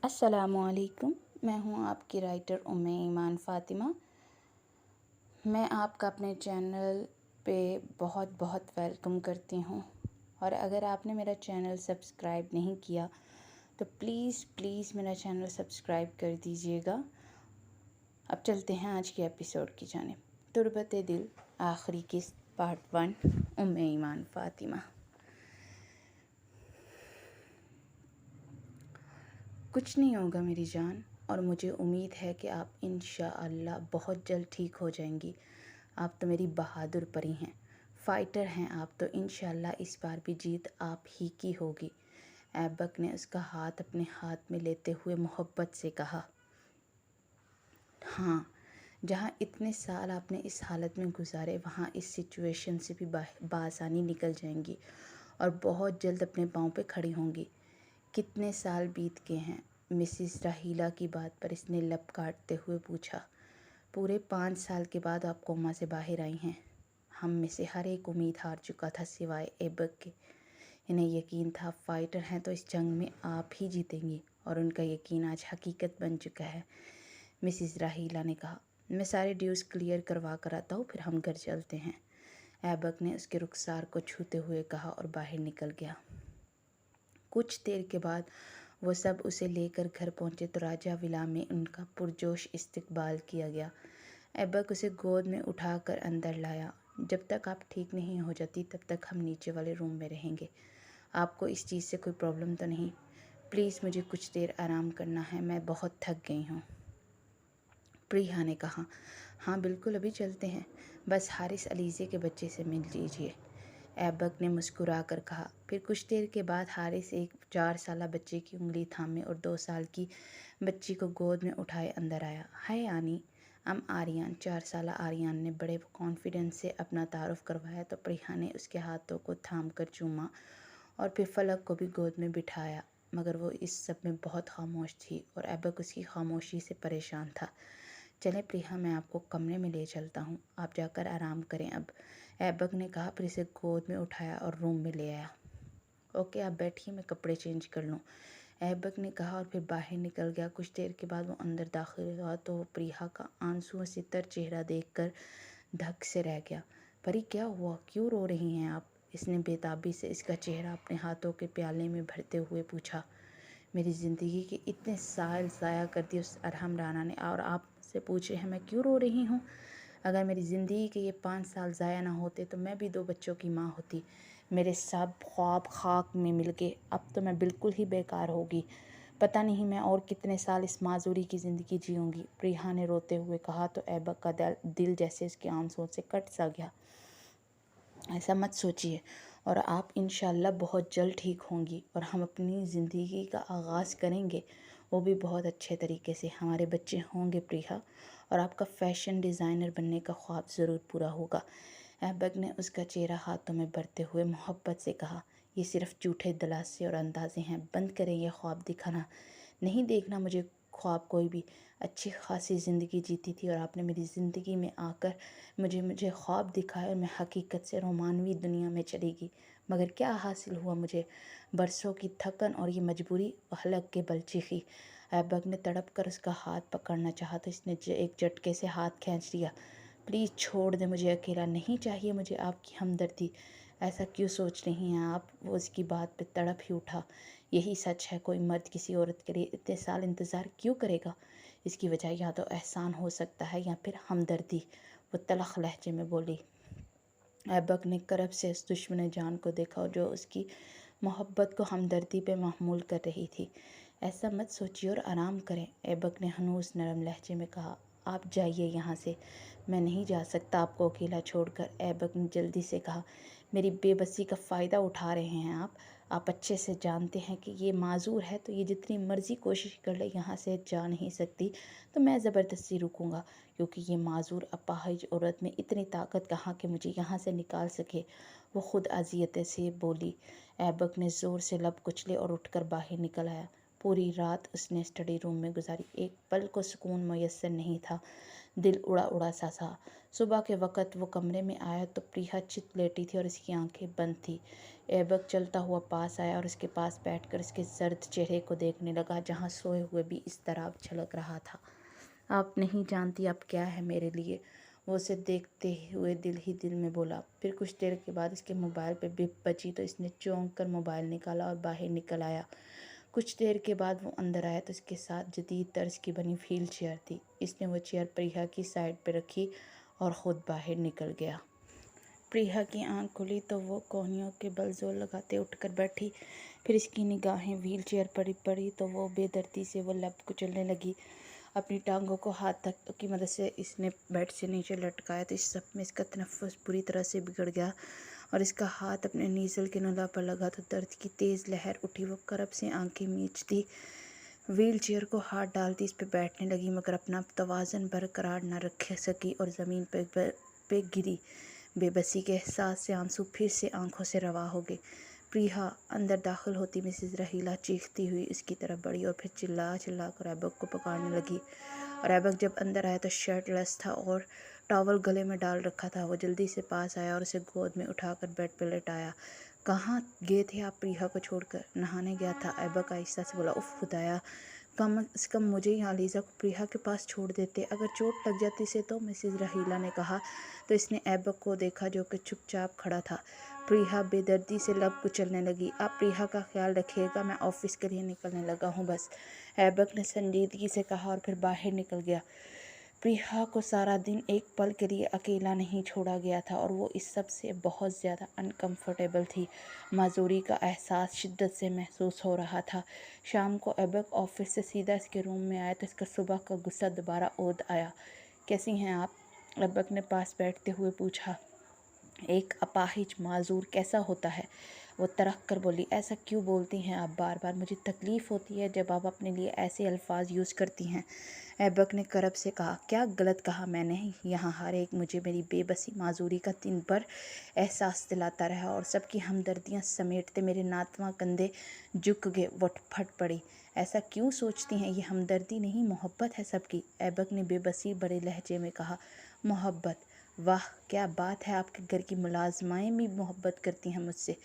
अस्सलामुअलैकुम। मैं हूँ आपकी राइटर उम्मे ईमान फ़ातिमा। मैं आपका अपने चैनल पे बहुत बहुत वेलकम करती हूँ। और अगर आपने मेरा चैनल सब्सक्राइब नहीं किया तो प्लीज़ प्लीज़ मेरा चैनल सब्सक्राइब कर दीजिएगा। अब चलते हैं आज के एपिसोड की जानिब। तुरबत दिल आखिरी किस्त पार्ट 1 उम्मे ईमान फ़ातिमा। कुछ नहीं होगा मेरी जान, और मुझे उम्मीद है कि आप इंशाअल्लाह बहुत जल्द ठीक हो जाएंगी। आप तो मेरी बहादुर परी हैं, फ़ाइटर हैं आप, तो इंशाअल्लाह इस बार भी जीत आप ही की होगी। ऐबक ने उसका हाथ अपने हाथ में लेते हुए मोहब्बत से कहा। हाँ, जहाँ इतने साल आपने इस हालत में गुजारे वहाँ इस सिचुएशन से भी बासानी निकल जाएंगी और बहुत जल्द अपने पाँव पे खड़ी होंगी। कितने साल बीत गए हैं? मिसिस राहीला की बात पर इसने लब काटते हुए पूछा। पूरे 5 साल के बाद आप कोमा से बाहर आई हैं। हम में से हर एक उम्मीद हार चुका था सिवाय ऐबक के। इन्हें यकीन था फाइटर हैं तो इस जंग में आप ही जीतेंगी, और उनका यकीन आज हकीकत बन चुका है। मिसिस राहीला ने कहा, मैं सारे ड्यूज़ क्लियर करवा कर आता हूँ, फिर हम घर चलते हैं। ऐबक ने उसके रुखसार को छूते हुए कहा और बाहर निकल गया। कुछ देर के बाद वो सब उसे लेकर घर पहुँचे तो राजा विला में उनका पुरजोश इस्तकबाल किया गया। ऐबक उसे गोद में उठाकर अंदर लाया। जब तक आप ठीक नहीं हो जाती तब तक हम नीचे वाले रूम में रहेंगे। आपको इस चीज़ से कोई प्रॉब्लम तो नहीं? प्लीज़ मुझे कुछ देर आराम करना है, मैं बहुत थक गई हूँ। प्रिया ने कहा, हाँ बिल्कुल, अभी चलते हैं, बस हारिस अलीज़े के बच्चे से मिल लीजिए। ऐबक ने मुस्कुरा कर कहा। फिर कुछ देर के बाद हारिस एक 4 साला बच्चे की उंगली थामे और 2 साल की बच्ची को गोद में उठाए अंदर आया। हाय आनी, हम आर्यन। 4 साला आर्यन ने बड़े कॉन्फिडेंस से अपना तारुफ करवाया तो प्रिया ने उसके हाथों को थाम कर चूमा और फिर फलक को भी गोद में बिठाया, मगर वो इस सब में बहुत खामोश थी और ऐबक उसकी खामोशी से परेशान था। चलें प्रिया, मैं आपको कमरे में ले चलता हूँ, आप जाकर आराम करें अब, ऐबक ने कहा। फिर इसे गोद में उठाया और रूम में ले आया। ओके, आप बैठिए, मैं कपड़े चेंज कर लूँ, ऐबक ने कहा और फिर बाहर निकल गया। कुछ देर के बाद वो अंदर दाखिल हुआ तो वो प्रिया का आंसुओं से तर चेहरा देखकर धक से रह गया। परी, क्या हुआ, क्यों रो रही हैं आप? इसने बेताबी से इसका चेहरा अपने हाथों के प्याले में भरते हुए पूछा। मेरी ज़िंदगी के इतने साल ज़ाया कर दिए उस अरहम राना ने, और आप से पूछ रहे हैं मैं क्यों रो रही हूँ? अगर मेरी ज़िंदगी के ये 5 साल ज़ाया ना होते तो मैं भी 2 बच्चों की माँ होती। मेरे सब ख्वाब खाक में मिल गए, अब तो मैं बिल्कुल ही बेकार होगी। पता नहीं मैं और कितने साल इस माजूरी की ज़िंदगी जीऊँगी, प्रिया ने रोते हुए कहा। तो ऐबक का दिल जैसे उसके आंसुओं से कट सा गया। ऐसा मत सोचिए, और आप इंशाल्लाह बहुत जल्द ठीक होंगी और हम अपनी ज़िंदगी का आगाज़ करेंगे, वो भी बहुत अच्छे तरीके से। हमारे बच्चे होंगे प्रिया, और आपका फ़ैशन डिज़ाइनर बनने का ख्वाब ज़रूर पूरा होगा। ऐबक ने उसका चेहरा हाथों में भरते हुए मोहब्बत से कहा। ये सिर्फ झूठे दिलासे और अंदाज़े हैं, बंद करें ये ख्वाब दिखाना। नहीं देखना मुझे ख्वाब, कोई भी अच्छी खासी ज़िंदगी जीती थी और आपने मेरी ज़िंदगी में आकर मुझे ख्वाब दिखाया और मैं हकीकत से रोमानवी दुनिया में चली गई। मगर क्या हासिल हुआ मुझे? बरसों की थकन और ये मजबूरी हलक के बल चीखी। ऐबक ने तड़प कर उसका हाथ पकड़ना चाहा तो इसने एक झटके से हाथ खींच लिया। प्लीज़ छोड़ दे, मुझे अकेला नहीं चाहिए, मुझे आपकी हमदर्दी। ऐसा क्यों सोच रही हैं आप? वो उसकी बात पे तड़प ही उठा। यही सच है, कोई मर्द किसी औरत के लिए इतने साल इंतज़ार क्यों करेगा? इसकी वजह या तो एहसान हो सकता है या फिर हमदर्दी, वो तलख लहजे में बोली। ऐबक ने करब से उस दुश्मन जान को देखा जो उसकी मोहब्बत को हमदर्दी पे महमूल कर रही थी। ऐसा मत सोचिए और आराम करें, ऐबक ने हनूस नरम लहजे में कहा। आप जाइए यहाँ से, मैं नहीं जा सकता आपको अकेला छोड़कर, ऐबक ने जल्दी से कहा। मेरी बेबसी का फ़ायदा उठा रहे हैं आप अच्छे से जानते हैं कि ये माजूर है, तो ये जितनी मर्ज़ी कोशिश कर ले यहाँ से जा नहीं सकती, तो मैं ज़बरदस्ती रुकूंगा, क्योंकि ये माजूर अपाहिज औरत में इतनी ताकत कहाँ कि मुझे यहाँ से निकाल सके, वो खुद अजियत से बोली। ऐबक ने ज़ोर से लब कुचले और उठकर बाहर निकल आया। पूरी रात उसने स्टडी रूम में गुजारी, एक पल को सुकून मैसर नहीं था, दिल उड़ा उड़ा सा था। सुबह के वक़्त वो कमरे में आया तो प्रिया चित लेटी थी और इसकी आंखें बंद थी। ऐबक चलता हुआ पास आया और उसके पास बैठकर उसके सर्द चेहरे को देखने लगा, जहाँ सोए हुए भी इस तरह झलक रहा था। आप नहीं जानती आप क्या है मेरे लिए, वो उसे देखते हुए दिल ही दिल में बोला। फिर कुछ देर के बाद इसके मोबाइल पे बिप बजी तो इसने चौंक कर मोबाइल निकाला और बाहर निकल आया। कुछ देर के बाद वो अंदर आया तो उसके साथ जदीद तर्ज की बनी व्हील चेयर थी। इसने वो चेयर प्रिया की साइड पे रखी और ख़ुद बाहर निकल गया। प्रिया की आंख खुली तो वो कोहनियों के बल जोर लगाते उठकर बैठी। फिर इसकी निगाहें व्हील चेयर पर पड़ी तो वो बेदर्दी से वो लब कुचलने लगी। अपनी टांगों को हाथ तक की मदद से इसने बेड से नीचे लटकाया तो इस सब में इसका तनफ़्फ़ुस बुरी तरह से बिगड़ गया और इसका हाथ अपने नीज़ल के नला पर लगा तो दर्द की तेज़ लहर उठी। वो करब से आंखें मीचती व्हील चेयर को हाथ डालती इस पे बैठने लगी, मगर अपना तवाज़न बरकरार न रख सकी और ज़मीन पे गिरी। बेबसी के एहसास से आंसू फिर से आंखों से रवा हो गए। प्रिया अंदर दाखिल होती मिसेस रहीला चीखती हुई उसकी तरफ बढ़ी और फिर चिल्ला चिल्ला कर ऐबक को पकड़ने लगी। और ऐबक जब अंदर आया तो शर्ट लेस था और टॉवल गले में डाल रखा था। वो जल्दी से पास आया और उसे गोद में उठाकर बेड पर लेटाया। कहाँ गए थे आप प्रिया को छोड़कर? नहाने गया था, ऐबक आहिस्ता से बोला। उफ खुदाया, कम से कम मुझे या लीज़ा को प्रिया के पास छोड़ देते, अगर चोट लग जाती से तो, मिसेस रहीला ने कहा। तो इसने ऐबक को देखा जो कि चुपचाप खड़ा था। प्रिया बेदर्दी से लब कुचलने लगी। आप प्रिया का ख्याल रखिएगा, मैं ऑफिस के लिए निकलने लगा हूँ बस, ऐबक ने संजीदगी से कहा और फिर बाहर निकल गया। प्रिया को सारा दिन एक पल के लिए अकेला नहीं छोड़ा गया था और वो इस सब से बहुत ज़्यादा अनकंफर्टेबल थी। माजूरी का एहसास शिद्दत से महसूस हो रहा था। शाम को ऐबक ऑफिस से सीधा इसके रूम में आया तो इसका सुबह का गुस्सा दोबारा ओद आया। कैसी हैं आप? ऐबक ने पास बैठते हुए पूछा। एक अपाहिज माजूर कैसा होता है? वो तड़क कर बोली। ऐसा क्यों बोलती हैं आप बार बार? मुझे तकलीफ़ होती है जब आप अपने लिए ऐसे अल्फाज यूज़ करती हैं। ऐबक ने करब से कहा। क्या गलत कहा मैंने? यहाँ हर एक मुझे मेरी बेबसी माजूरी का दिन भर एहसास दिलाता रहा और सबकी हमदर्दियाँ समेटते मेरे नातवा कंधे झुक गए। वो फट पड़ी। ऐसा क्यों सोचती हैं? ये हमदर्दी नहीं मोहब्बत है सबकी, ऐबक ने बेबसी बड़े लहजे में कहा। मोहब्बत? वाह क्या बात है, आपके घर की मुलाजमाएँ भी मोहब्बत करती हैं मुझसे,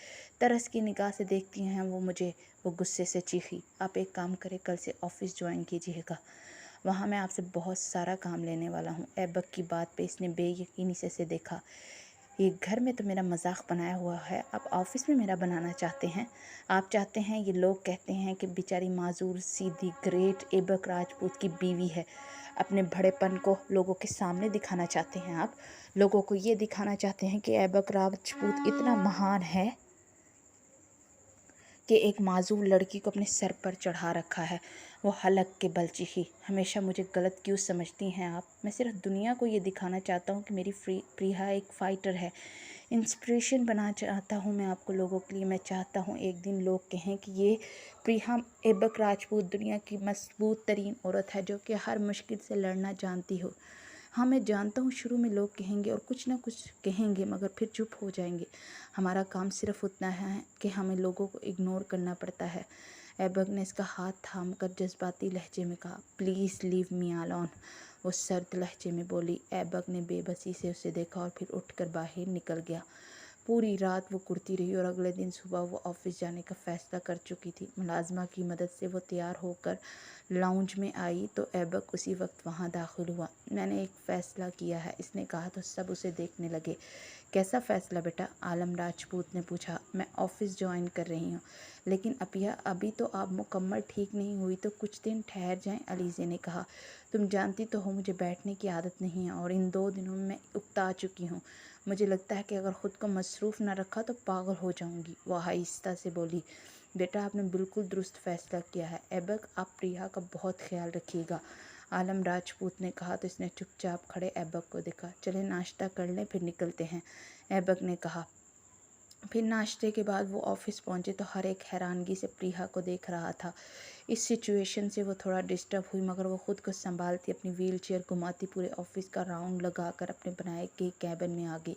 तरस की निगाह से देखती हैं वो मुझे। वो गुस्से से चीखी। आप एक काम करें, कल से ऑफिस ज्वाइन कीजिएगा, वहाँ मैं आपसे बहुत सारा काम लेने वाला हूँ। ऐबक की बात पे इसने बेयकीनी से देखा। ये घर में तो मेरा मजाक बनाया हुआ है, आप ऑफिस में मेरा बनाना चाहते हैं? आप चाहते हैं, ये लोग कहते हैं कि बेचारी माजूर सीधी ग्रेट ऐबक राजपूत की बीवी है। अपने बड़ेपन को लोगों के सामने दिखाना चाहते हैं आप। लोगों को ये दिखाना चाहते हैं कि ऐबक राजपूत इतना महान है कि एक माजूर लड़की को अपने सर पर चढ़ा रखा है। वो हलक के बल चीखी। हमेशा मुझे गलत क्यों समझती हैं आप? मैं सिर्फ दुनिया को ये दिखाना चाहता हूँ कि मेरी प्रिया एक फ़ाइटर है। इंस्पिरेशन बना चाहता हूँ मैं आपको लोगों के लिए। मैं चाहता हूँ एक दिन लोग कहें कि ये प्रिया ऐबक राजपूत दुनिया की मजबूत तरीन औरत है जो कि हर मुश्किल से लड़ना जानती हो। हाँ मैं जानता हूँ शुरू में लोग कहेंगे और कुछ ना कुछ कहेंगे, मगर फिर चुप हो जाएंगे। हमारा काम सिर्फ उतना है कि हमें लोगों को इग्नोर करना पड़ता है। ऐबक ने इसका हाथ थामकर जज्बाती लहजे में कहा। प्लीज़ लीव मी अलोन, वो सर्द लहजे में बोली। ऐबक ने बेबसी से उसे देखा और फिर उठकर बाहर निकल गया। पूरी रात वो कुड़ती रही और अगले दिन सुबह वो ऑफिस जाने का फ़ैसला कर चुकी थी। मुलाजमा की मदद से वो तैयार होकर लाउंज में आई तो ऐबक उसी वक्त वहाँ दाखिल हुआ। मैंने एक फ़ैसला किया है, इसने कहा तो सब उसे देखने लगे। कैसा फ़ैसला बेटा? आलम राजपूत ने पूछा। मैं ऑफिस ज्वाइन कर रही हूँ, लेकिन अभी तो आप मुकम्मल ठीक नहीं हुई तो कुछ दिन ठहर जाएं, अलीज़े ने कहा। तुम जानती तो हो मुझे बैठने की आदत नहीं है और इन 2 दिनों में मैं उकता चुकी हूँ। मुझे लगता है कि अगर ख़ुद को मसरूफ़ न रखा तो पागल हो जाऊँगी, वह आहिस्ता से बोली। बेटा आपने बिल्कुल दुरुस्त फ़ैसला किया है। ऐबक आप प्रिया का बहुत ख्याल रखिएगा, आलम राजपूत ने कहा तो इसने चुपचाप खड़े ऐबक को देखा। चले नाश्ता कर लें फिर निकलते हैं, ऐबक ने कहा। फिर नाश्ते के बाद वो ऑफिस पहुंचे तो हर एक हैरानगी से प्रिया को देख रहा था। इस सिचुएशन से वो थोड़ा डिस्टर्ब हुई, मगर वो खुद को संभालती अपनी व्हील चेयर घुमाती पूरे ऑफिस का राउंड लगाकर अपने बनाए गए कैबिन में आ गई।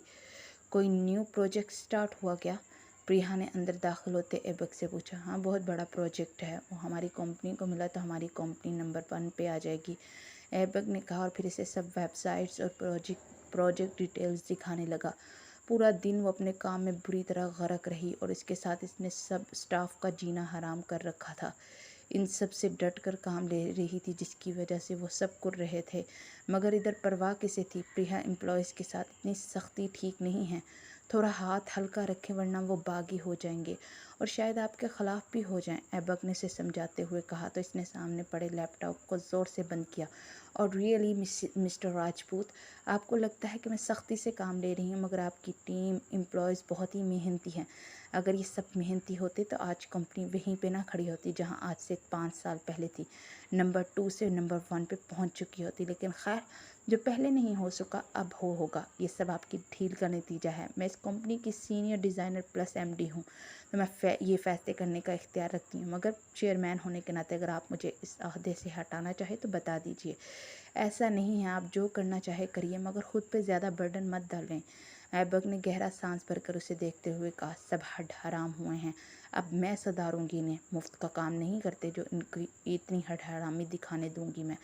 कोई न्यू प्रोजेक्ट स्टार्ट हुआ क्या? प्रिया ने अंदर दाखिल होते ऐबक से पूछा। हाँ बहुत बड़ा प्रोजेक्ट है, वो हमारी कंपनी को मिला तो हमारी कंपनी नंबर 1 पे आ जाएगी, ऐबक ने कहा और फिर इसे सब वेबसाइट्स और प्रोजेक्ट डिटेल्स दिखाने लगा। पूरा दिन वो अपने काम में बुरी तरह गरक रही और इसके साथ इसने सब स्टाफ का जीना हराम कर रखा था। इन सब से डट कर काम ले रही थी जिसकी वजह से वो सब कर रहे थे। मगर इधर परवाह किसे थी? प्रिया एम्प्लॉयज़ के साथ इतनी सख्ती ठीक नहीं है। थोड़ा हाथ हल्का रखें वरना वो बागी हो जाएंगे और शायद आपके ख़िलाफ़ भी हो जाएं, ऐबक ने उसे समझाते हुए कहा। तो इसने सामने पड़े लैपटॉप को ज़ोर से बंद किया। और रियली मिस्टर राजपूत, आपको लगता है कि मैं सख्ती से काम ले रही हूँ, मगर आपकी टीम एम्प्लॉयज़ बहुत ही मेहनती हैं। अगर ये सब मेहनती होते तो आज कंपनी वहीं पे ना खड़ी होती जहाँ आज से 5 साल पहले थी, नंबर 2 से नंबर 1 पे पहुँच चुकी होती। लेकिन खैर, जो पहले नहीं हो सका अब होगा। ये सब आपकी ढील का नतीजा है। मैं इस कंपनी की सीनियर डिज़ाइनर प्लस एमडी हूँ, तो मैं ये फैसले करने का इख्तियार रखती हूँ। मगर चेयरमैन होने के नाते अगर आप मुझे इस अहदे से हटाना चाहे तो बता दीजिए। ऐसा नहीं है, आप जो करना चाहे करिए, मगर ख़ुद पे ज़्यादा बर्डन मत डालें। ऐबक ने गहरा सांस भरकर उसे देखते हुए कहा, सब हड हराम हुए हैं, अब मैं सुधारूंगी इन्हें। मुफ्त का काम नहीं करते जो इनकी इतनी हड हरामी दिखाने दूंगी मैं।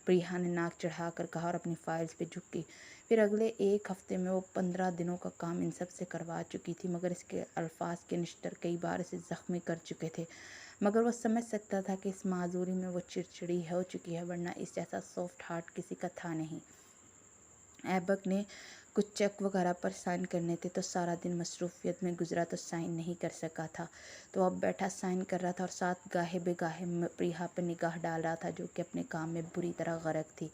प्रिया ने नाक चढ़ाकर कहा और अपनी फाइल्स पे झुक गई। फिर अगले 1 हफ्ते में वो 15 दिनों का काम इन सब से करवा चुकी थी, मगर इसके अल्फाज के निश्तर कई बार इसे ज़ख्मी कर चुके थे। मगर वो समझ सकता था कि इस माजूरी में वो चिड़चिड़ी हो चुकी है, वरना इस जैसा सॉफ्ट हार्ट किसी का था नहीं। ऐबक ने कुछ चेक वगैरह पर साइन करने थे तो सारा दिन मसरूफियत में गुजरा तो साइन नहीं कर सका था। तो अब बैठा साइन कर रहा था और साथ गाहे बेगाहे प्रिया पर निगाह डाल रहा था जो कि अपने काम में बुरी तरह गरक थी।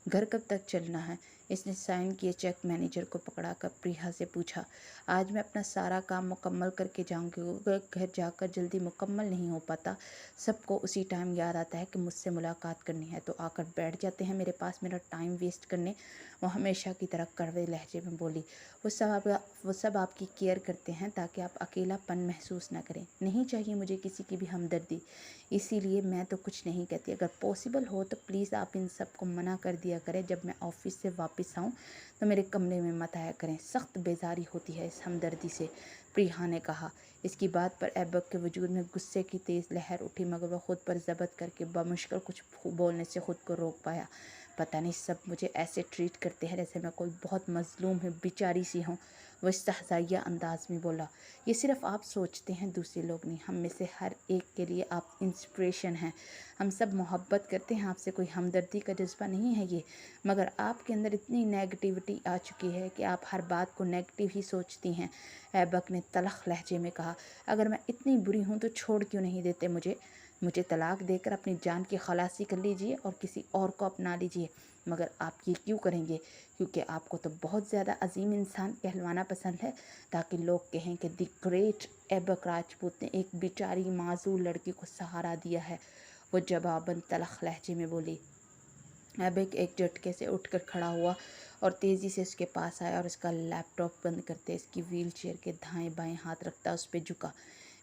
घर कब तक चलना है? इसने साइन किए चेक मैनेजर को पकड़ाकर प्रिया से पूछा। आज मैं अपना सारा काम मुकम्मल करके जाऊंगी। घर जाकर जल्दी मुकम्मल नहीं हो पाता। सबको उसी टाइम याद आता है कि मुझसे मुलाकात करनी है तो आकर बैठ जाते हैं मेरे पास मेरा टाइम वेस्ट करने। वो हमेशा की तरह कड़वे लहजे में बोली। वो सब आपकी केयर करते हैं ताकि आप अकेलापन महसूस ना करें। नहीं चाहिए मुझे किसी की भी हमदर्दी, इसीलिए मैं तो कुछ नहीं कहती। अगर पॉसिबल हो तो प्लीज़ आप इन सब को मना कर दिया करें। जब मैं ऑफिस से वापस आऊँ तो मेरे कमरे में मत आया करें। सख्त बेजारी होती है इस हमदर्दी से, प्रिया ने कहा। इसकी बात पर ऐबक के वजूद में गुस्से की तेज़ लहर उठी, मगर वह खुद पर ज़ब्त करके बमुश्किल कुछ बोलने से खुद को रोक पाया। पता नहीं सब मुझे ऐसे ट्रीट करते हैं जैसे मैं कोई बहुत मजलूम है, बेचारी सी हूँ, वो इस्तहज़ाइया अंदाज में बोला। ये सिर्फ आप सोचते हैं, दूसरे लोग नहीं। हम में से हर एक के लिए आप इंस्पिरेशन हैं। हम सब मोहब्बत करते हैं आपसे, कोई हमदर्दी का जज्बा नहीं है ये। मगर आपके अंदर इतनी नेगेटिविटी आ चुकी है कि आप हर बात को नेगेटिव ही सोचती हैं। ऐबक ने तलख लहजे में कहा, अगर मैं इतनी बुरी हूँ तो छोड़ क्यों नहीं देते मुझे तलाक देकर अपनी जान की खलासी कर लीजिए और किसी और को अपना लीजिए। मगर आप ये क्यों करेंगे? क्योंकि आपको तो बहुत ज़्यादा अजीम इंसान कहलवाना पसंद है, ताकि लोग कहें कि द ग्रेट ऐबक राजपूत ने एक बेचारी मासूम लड़की को सहारा दिया है। वो जवाबन तलख लहजे में बोली। ऐबक एक झटके से उठकर खड़ा हुआ और तेज़ी से उसके पास आया और उसका लैपटॉप बंद करते इसकी व्हील चेयर के दाएं बाएं हाथ रखता उस पर झुका।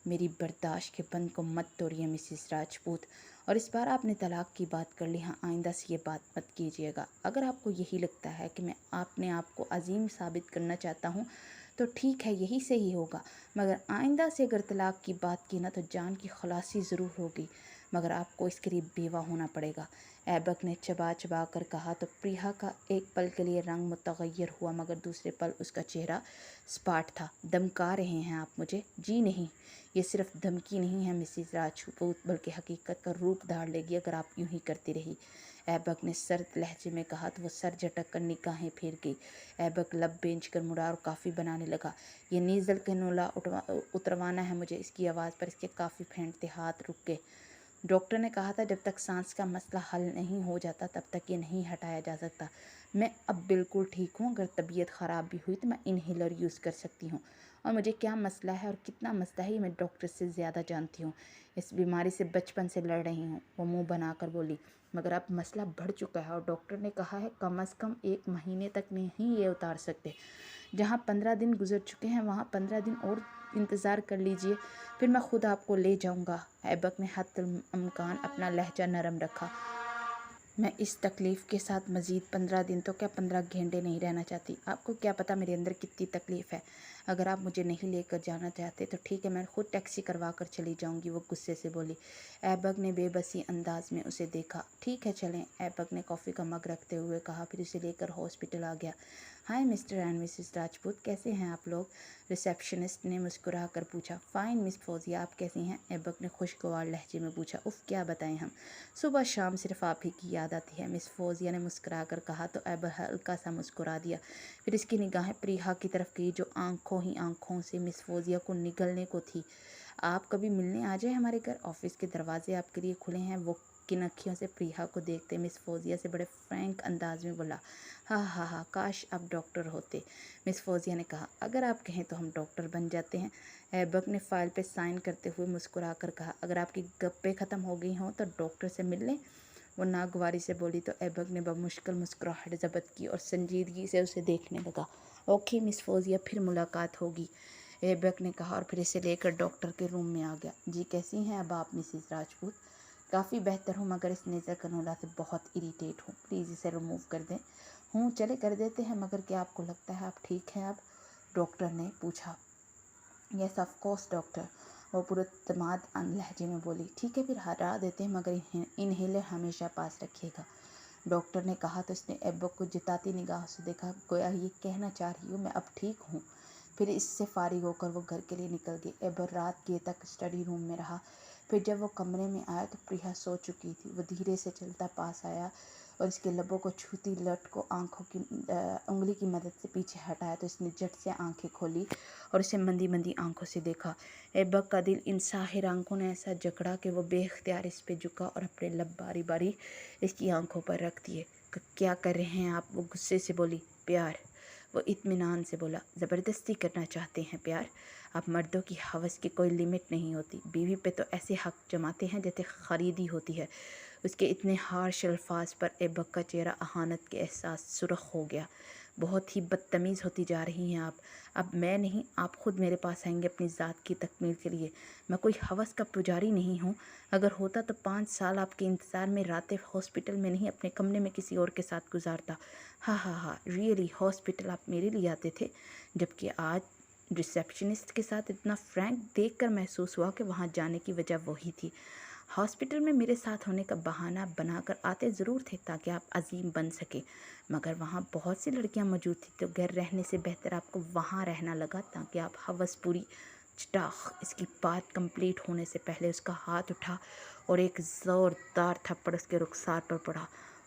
मेरी बर्दाश्त के बंद को मत तोड़िए मिसिस राजपूत, और इस बार आपने तलाक की बात कर ली। हाँ, आइंदा से ये बात मत कीजिएगा। अगर आपको यही लगता है कि मैं अपने आप को अजीम साबित करना चाहता हूँ तो ठीक है, यही सही होगा। मगर आइंदा से अगर तलाक की बात की ना तो जान की खलासी ज़रूर होगी, मगर आपको इसके लिए बेवा होना पड़ेगा। ऐबक ने चबा चबा कर कहा। तो प्रिया का एक पल के लिए रंग मुतगय्यर हुआ, मगर दूसरे पल उसका चेहरा स्पाट था। धमका रहे हैं आप मुझे? जी नहीं, ये सिर्फ धमकी नहीं है मिसिस राजपूत, बल्कि हकीकत का रूप धार लेगी अगर आप यूं ही करती रही। ऐबक ने सर्द लहजे में कहा। तो वो सर झटक कर निगाहें फेर गई। ऐबक लब बेंच कर मुड़ा और काफ़ी बनाने लगा। ये नीजल कैनोला उतरवाना है मुझे। इसकी आवाज़ पर इसके काफ़ी फेंटते हाथ रुक गए। डॉक्टर ने कहा था जब तक सांस का मसला हल नहीं हो जाता तब तक ये नहीं हटाया जा सकता। मैं अब बिल्कुल ठीक हूँ। अगर तबीयत ख़राब भी हुई तो मैं इन्हेलर यूज़ कर सकती हूँ, और मुझे क्या मसला है और कितना मसला है ये मैं डॉक्टर से ज़्यादा जानती हूँ। इस बीमारी से बचपन से लड़ रही हूँ, वो मुंह बनाकर बोली। मगर अब मसला बढ़ चुका है और डॉक्टर ने कहा है कम से कम 1 महीने तक नहीं ये उतार सकते। जहाँ 15 दिन गुजर चुके हैं वहाँ 15 दिन और इंतज़ार कर लीजिए, फिर मैं खुद आपको ले जाऊँगा। ऐबक ने हत्तल अमकान अपना लहजा नरम रखा। मैं इस तकलीफ़ के साथ मज़ीद 15 दिन तो क्या 15 घंटे नहीं रहना चाहती। आपको क्या पता मेरे अंदर कितनी तकलीफ़ है। अगर आप मुझे नहीं लेकर जाना चाहते तो ठीक है, मैं खुद टैक्सी करवा कर चली जाऊंगी, वो गुस्से से बोली। ऐबक ने बेबसी अंदाज में उसे देखा। ठीक है चलें, ऐबक ने कॉफ़ी का मग रखते हुए कहा, फिर उसे लेकर हॉस्पिटल आ गया। हाय मिस्टर एंड मिसेस राजपूत, कैसे हैं आप लोग? रिसेप्शनिस्ट ने मुस्कुरा कर पूछा। फ़ाइन मिस फौजिया, आप कैसी हैं? ऐबक ने खुशगवार लहजे में पूछा। उफ़, क्या बताएं हम, सुबह शाम सिर्फ आप ही की याद आती है, मिस फौजिया ने मुस्कुरा कर कहा। तो ऐबक हल्का सा मुस्कुरा दिया। फिर इसकी निगाहें प्रीहा की तरफ गई, जो आंखों ही आंखों से मिस फौजिया को निगलने को थी। आप कभी मिलने आ जाए हमारे घर, ऑफिस के दरवाजे आपके लिए खुले हैं, वो किन अखियों से प्रीहा को देखते मिस फौजिया से बड़े फ्रैंक अंदाज में बोला। हाँ हाँ हाँ, काश आप डॉक्टर होते, मिस फौजिया ने कहा। अगर आप कहें तो हम डॉक्टर बन जाते हैं, ऐबक ने फाइल पे साइन करते हुए मुस्कुरा कर कहा। अगर आपकी गप्पे ख़त्म हो गई हों तो डॉक्टर से मिल लें, वो नागवारी से बोली। तो ऐबक ने बमुश्किल मुस्कुराहट ज़ब्त की और संजीदगी से उसे देखने लगा। ओके मिस फौजिया, फिर मुलाकात होगी, ऐबक ने कहा और फिर इसे लेकर डॉक्टर के रूम में आ गया। जी कैसी हैं अब आप मिसेस राजपूत? काफ़ी बेहतर हूँ, मगर इस नेज़र कनोला से बहुत इरिटेट हूँ, प्लीज़ इसे रिमूव कर दें। हूँ, चले कर देते हैं, मगर क्या आपको लगता है आप ठीक हैं अब? डॉक्टर ने पूछा। यस ऑफ कोर्स डॉक्टर, वो पुरतमाद लहजे में बोली। ठीक है फिर हटा देते हैं, मगर इनहेलर हमेशा पास रखिएगा, डॉक्टर ने कहा। तो इसने ऐबक को जिताती निगाह से देखा, गोया ये कहना चाह रही हूँ मैं अब ठीक हूँ। फिर इससे फारिग होकर वो घर के लिए निकल गई। ऐबक रात के तक स्टडी रूम में रहा। फिर जब वो कमरे में आया तो प्रिया सो चुकी थी। वो धीरे से चलता पास आया और इसके लबों को छूती लट को आंखों की उंगली की मदद से पीछे हटाया। तो इसने झट से आंखें खोली और इसे मंदी मंदी आंखों से देखा। ऐबक का दिल इन साहिर आंखों ने ऐसा जकड़ा कि वो बेख्तियार इस पे झुका और अपने लब बारी बारी इसकी आंखों पर रख दिए। क्या कर रहे हैं आप? वो गुस्से से बोली। प्यार, वो इत्मीनान से बोला। ज़बरदस्ती करना चाहते हैं प्यार? आप मर्दों की हवस की कोई लिमिट नहीं होती, बीवी पे तो ऐसे हक जमाते हैं जैसे खरीदी होती है। उसके इतने हार्श अल्फाज पर ऐबक का चेहरा अहानत के एहसास सुर्ख हो गया। बहुत ही बदतमीज़ होती जा रही हैं आप। अब मैं नहीं, आप खुद मेरे पास आएंगे अपनी ज़ात की तकमील के लिए। मैं कोई हवस का पुजारी नहीं हूँ। अगर होता तो 5 साल आपके इंतज़ार में रातें हॉस्पिटल में नहीं अपने कमरे में किसी और के साथ गुजारता। हाँ हाँ हाँ, रियली हॉस्पिटल आप मेरे लिए आते थे, जबकि आज रिसेप्शनिस्ट के साथ इतना फ्रैंक देखकर महसूस हुआ कि वहाँ जाने की वजह वही थी। हॉस्पिटल में मेरे साथ होने का बहाना बनाकर आते ज़रूर थे ताकि आप अजीम बन सके, मगर वहाँ बहुत सी लड़कियाँ मौजूद थी, तो घर रहने से बेहतर आपको वहाँ रहना लगा ताकि आप हवस पूरी। चटाख, इसकी बात कंप्लीट होने से पहले उसका हाथ उठा और एक ज़ोरदार थप्पड़ उसके रुखसार पर पड़ा।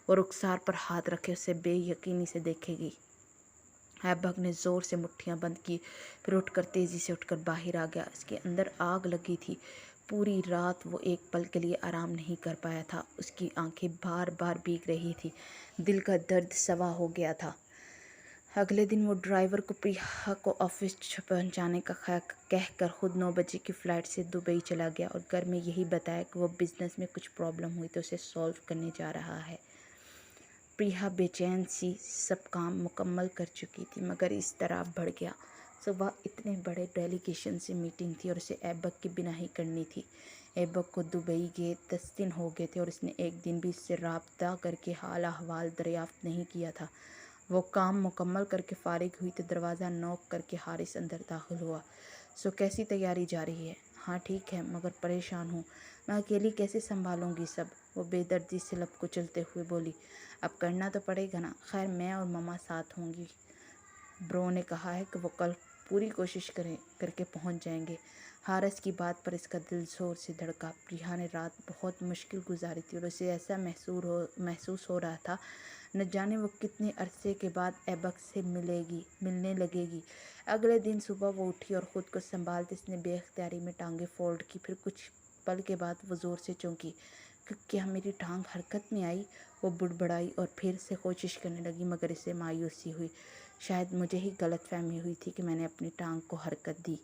और रुखसार पर हाथ रखे उसे बेयकीनी से देखेगी। ऐबक ने ज़ोर से मुट्ठियां बंद की, फिर उठकर तेज़ी से उठकर बाहर आ गया। इसके अंदर आग लगी थी। पूरी रात वो एक पल के लिए आराम नहीं कर पाया था। उसकी आंखें बार बार भीग रही थी, दिल का दर्द सवा हो गया था। अगले दिन वो ड्राइवर को प्रिया को ऑफिस पहुंचाने का कहकर खुद 9 बजे की फ़्लाइट से दुबई चला गया और घर में यही बताया कि वो बिज़नेस में कुछ प्रॉब्लम हुई तो उसे सॉल्व करने जा रहा है। प्रिया बेचैन सी सब काम मुकम्मल कर चुकी थी, मगर इस तरह बढ़ गया। सुबह इतने बड़े डेलीगेशन से मीटिंग थी और उसे ऐबक के बिना ही करनी थी। ऐबक को दुबई गए 10 दिन हो गए थे और उसने एक दिन भी इससे राब्ता करके हाल अहवाल दरियाफ्त नहीं किया था। वो काम मुकम्मल करके फारिग हुई तो दरवाज़ा नॉक करके हारिस अंदर दाखिल हुआ। सो कैसी तैयारी जा रही है? हाँ ठीक है, मगर परेशान हूँ, मैं अकेली कैसे संभालूंगी सब, वो बेदर्दी से लब कुचलते हुए बोली। अब करना तो पड़ेगा ना, खैर मैं और मम्मा साथ होंगी। ब्रो ने कहा है कि वो कल पूरी कोशिश करके पहुंच जाएंगे। हारिस की बात पर इसका दिल जोर से धड़का। प्रिया ने रात बहुत मुश्किल गुजारी थी और उसे ऐसा महसूस हो रहा था न जाने वो कितने अरसे के बाद ऐबक से मिलने लगेगी। अगले दिन सुबह वो उठी और ख़ुद को संभालते इसने बेख्तियारी में टांगे फोल्ड की। फिर कुछ पल के बाद वो ज़ोर से चौंकी। क्या मेरी टांग हरकत में आई? वो बुड़बड़ाई और फिर से कोशिश करने लगी, मगर इसे मायूसी हुई। शायद मुझे ही गलतफहमी हुई थी कि मैंने अपनी टांग को हरकत दी।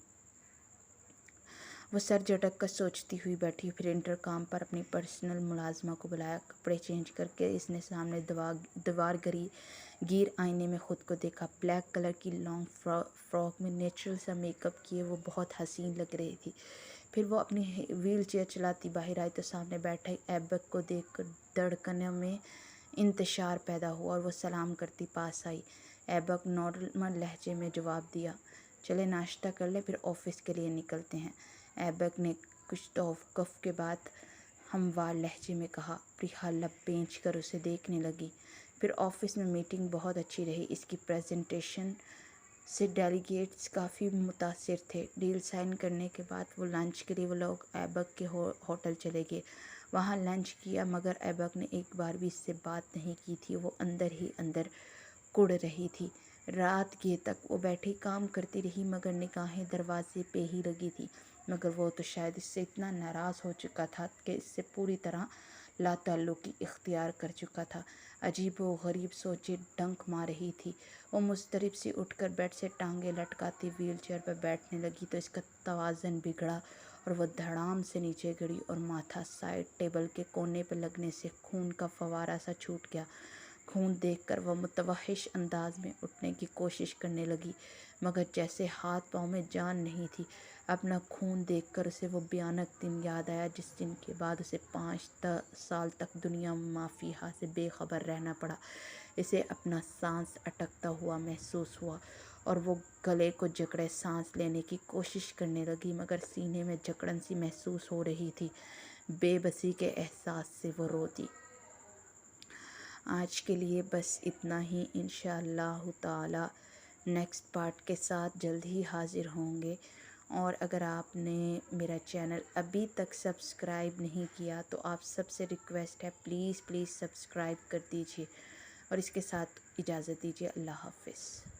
वो सर झटक कर सोचती हुई बैठी। फिर इंटरकॉम पर अपनी पर्सनल मुलाजमा को बुलाया। कपड़े चेंज करके इसने सामने दीवार गिर आईने में ख़ुद को देखा। ब्लैक कलर की लॉन्ग फ्रॉक में नेचुरल सा मेकअप किए वो बहुत हसीन लग रही थी। फिर वो अपनी व्हील चेयर चलाती बाहर आई तो सामने बैठा ऐबक को देखकर धड़कनों में इंतशार पैदा हुआ और वो सलाम करती पास आई। ऐबक नॉर्मल लहजे में जवाब दिया। चले नाश्ता कर लें फिर ऑफिस के लिए निकलते हैं। ऐबक ने कुछ तौक़ुफ़ के बाद हमवार लहजे में कहा। प्रिया लब पेंच कर उसे देखने लगी। फिर ऑफिस में मीटिंग बहुत अच्छी रही। इसकी प्रेजेंटेशन से डेलीगेट्स काफ़ी मुतासिर थे। डील साइन करने के बाद वो लंच के लिए वो लोग ऐबक के होटल चले गए। वहाँ लंच किया मगर ऐबक ने एक बार भी इससे बात नहीं की थी। वो अंदर ही अंदर कुढ़ रही थी। रात के तक वो बैठी काम करती रही मगर निगाहें दरवाजे पे ही लगी थी। मगर वो तो शायद इससे इतना नाराज़ हो चुका था कि इससे पूरी तरह लाताल्लुकी इख्तियार कर चुका था। अजीब व गरीब सोचें डंक मार रही थी। वो मुस्तरिब सी उठकर बेड से टांगे लटकाती व्हील चेयर पर बैठने लगी तो इसका तवाज़न बिगड़ा और वह धड़ाम से नीचे गिरी और माथा साइड टेबल के कोने पर लगने से खून का फवारा सा छूट गया। खून देखकर वह मुतवहिश अंदाज में उठने की कोशिश करने लगी मगर जैसे हाथ पाँव में जान नहीं थी। अपना खून देखकर उसे वो भयानक दिन याद आया जिस दिन के बाद उसे 5 साल तक दुनिया माफिया से बेखबर रहना पड़ा। इसे अपना सांस अटकता हुआ महसूस हुआ और वो गले को जकड़े सांस लेने की कोशिश करने लगी मगर सीने में जकड़न सी महसूस हो रही थी। बेबसी के एहसास से वो रोती। आज के लिए बस इतना ही। इंशाअल्लाह ताला नेक्स्ट पार्ट के साथ जल्द ही हाज़िर होंगे। और अगर आपने मेरा चैनल अभी तक सब्सक्राइब नहीं किया तो आप सबसे रिक्वेस्ट है प्लीज़ सब्सक्राइब कर दीजिए। और इसके साथ इजाज़त दीजिए। अल्लाह हाफ़िज़।